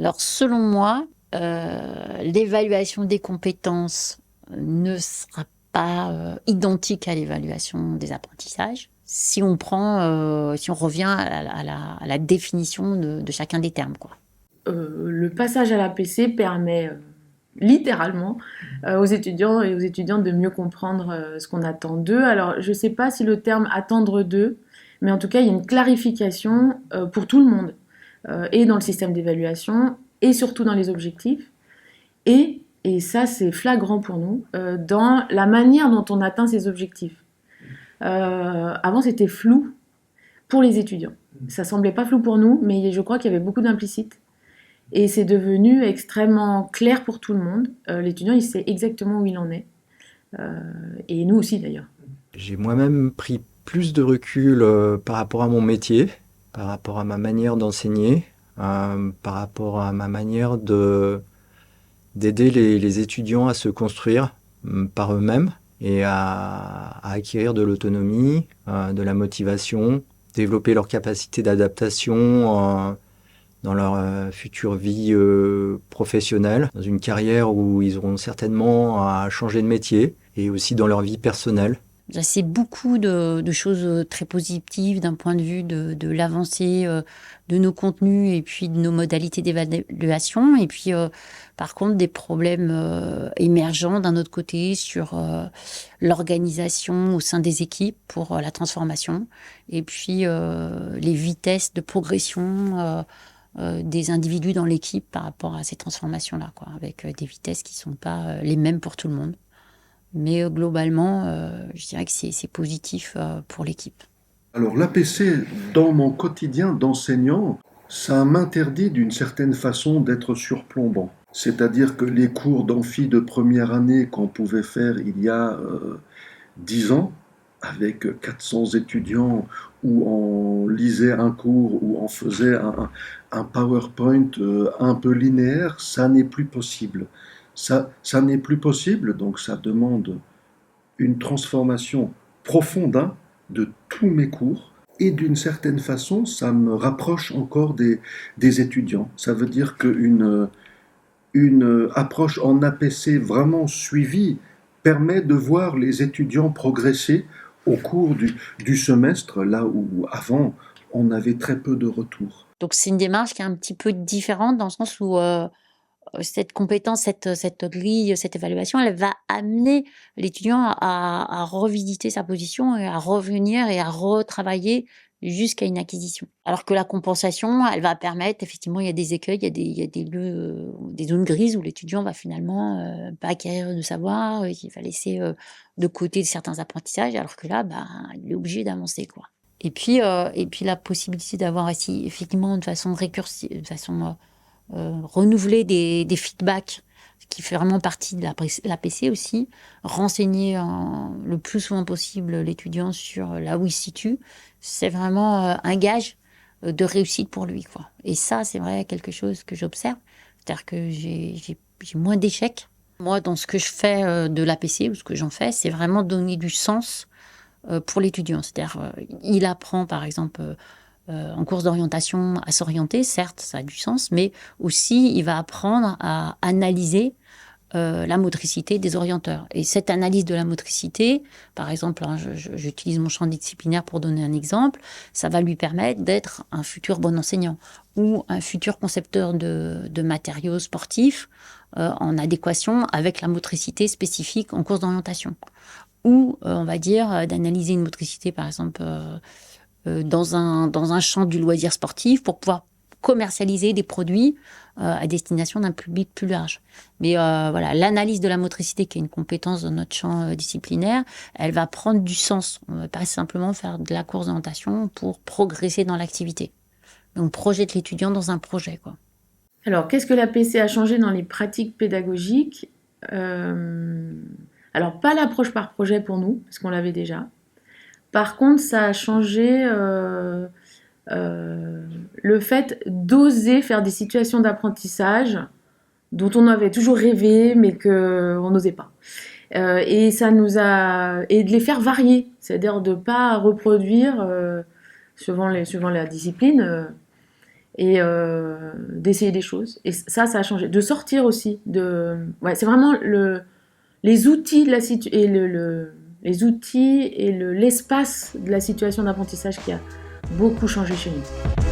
Alors, selon moi, l'évaluation des compétences ne sera pas identique à l'évaluation des apprentissages. Si on revient à la définition de chacun des termes, quoi. Le passage à l'APC permet littéralement aux étudiants et aux étudiantes de mieux comprendre ce qu'on attend d'eux. Alors, je ne sais pas si le terme attendre d'eux, mais en tout cas, il y a une clarification pour tout le monde, et dans le système d'évaluation, et surtout dans les objectifs, et ça c'est flagrant pour nous, dans la manière dont on atteint ces objectifs. Avant, c'était flou pour les étudiants. Ça semblait pas flou pour nous, mais je crois qu'il y avait beaucoup d'implicites. Et c'est devenu extrêmement clair pour tout le monde. L'étudiant, il sait exactement où il en est. Euh, et nous aussi, d'ailleurs. J'ai moi-même pris plus de recul par rapport à mon métier, par rapport à ma manière d'enseigner, par rapport à ma manière d'aider les étudiants à se construire par eux-mêmes et à acquérir de l'autonomie, de la motivation, développer leur capacité d'adaptation dans leur future vie professionnelle, dans une carrière où ils auront certainement à changer de métier et aussi dans leur vie personnelle. C'est beaucoup de choses très positives d'un point de vue de l'avancée de nos contenus et puis de nos modalités d'évaluation. Et puis, par contre, des problèmes émergents d'un autre côté sur l'organisation au sein des équipes pour la transformation. Et puis, les vitesses de progression des individus dans l'équipe par rapport à ces transformations-là, quoi, avec des vitesses qui ne sont pas les mêmes pour tout le monde. Mais globalement, je dirais que c'est positif pour l'équipe. Alors l'APC, dans mon quotidien d'enseignant, ça m'interdit d'une certaine façon d'être surplombant. C'est-à-dire que les cours d'amphi de première année qu'on pouvait faire il y a 10 ans, avec 400 étudiants, où on lisait un cours, où on faisait un PowerPoint un peu linéaire, ça n'est plus possible. Ça n'est plus possible, donc ça demande une transformation profonde de tous mes cours. Et d'une certaine façon, ça me rapproche encore des étudiants. Ça veut dire une approche en APC vraiment suivie permet de voir les étudiants progresser au cours du semestre, là où avant, on avait très peu de retours. Donc c'est une démarche qui est un petit peu différente dans le sens où cette compétence, cette grille, cette évaluation, elle va amener l'étudiant à revisiter sa position et à revenir et à retravailler jusqu'à une acquisition. Alors que la compensation, elle va permettre, effectivement, il y a des écueils, il y a des lieux, des zones grises où l'étudiant va finalement pas acquérir de savoir, il va laisser de côté certains apprentissages, alors que là, il est obligé d'avancer, quoi. Et puis la possibilité d'avoir aussi, effectivement, de façon récursive, de façon renouveler des feedbacks, ce qui fait vraiment partie de l'APC aussi, renseigner le plus souvent possible l'étudiant sur là où il se situe, c'est vraiment un gage de réussite pour lui, quoi. Et ça, c'est vrai quelque chose que j'observe, c'est-à-dire que j'ai moins d'échecs. Moi, dans ce que je fais de l'APC, ou ce que j'en fais, c'est vraiment donner du sens pour l'étudiant. C'est-à-dire, il apprend, par exemple, en cours d'orientation à s'orienter, certes, ça a du sens, mais aussi il va apprendre à analyser la motricité des orienteurs. Et cette analyse de la motricité, par exemple, j'utilise mon champ disciplinaire pour donner un exemple, ça va lui permettre d'être un futur bon enseignant ou un futur concepteur de matériaux sportifs en adéquation avec la motricité spécifique en cours d'orientation. Ou, on va dire, d'analyser une motricité, par exemple, dans un champ du loisir sportif pour pouvoir commercialiser des produits à destination d'un public plus large. Mais voilà, l'analyse de la motricité, qui est une compétence dans notre champ disciplinaire, elle va prendre du sens. On ne va pas simplement faire de la course d'orientation pour progresser dans l'activité. Donc, projette l'étudiant dans un projet, quoi. Alors, qu'est-ce que l'APC a changé dans les pratiques pédagogiques? Euh, Alors, pas l'approche par projet pour nous, parce qu'on l'avait déjà. Par contre, ça a changé le fait d'oser faire des situations d'apprentissage dont on avait toujours rêvé, mais qu'on n'osait pas. Et ça nous a et de les faire varier, c'est-à-dire de pas reproduire suivant la discipline. et d'essayer des choses. Et ça a changé. De sortir aussi. Ouais, c'est vraiment les outils de la les outils et l'espace de la situation d'apprentissage qui a beaucoup changé chez nous.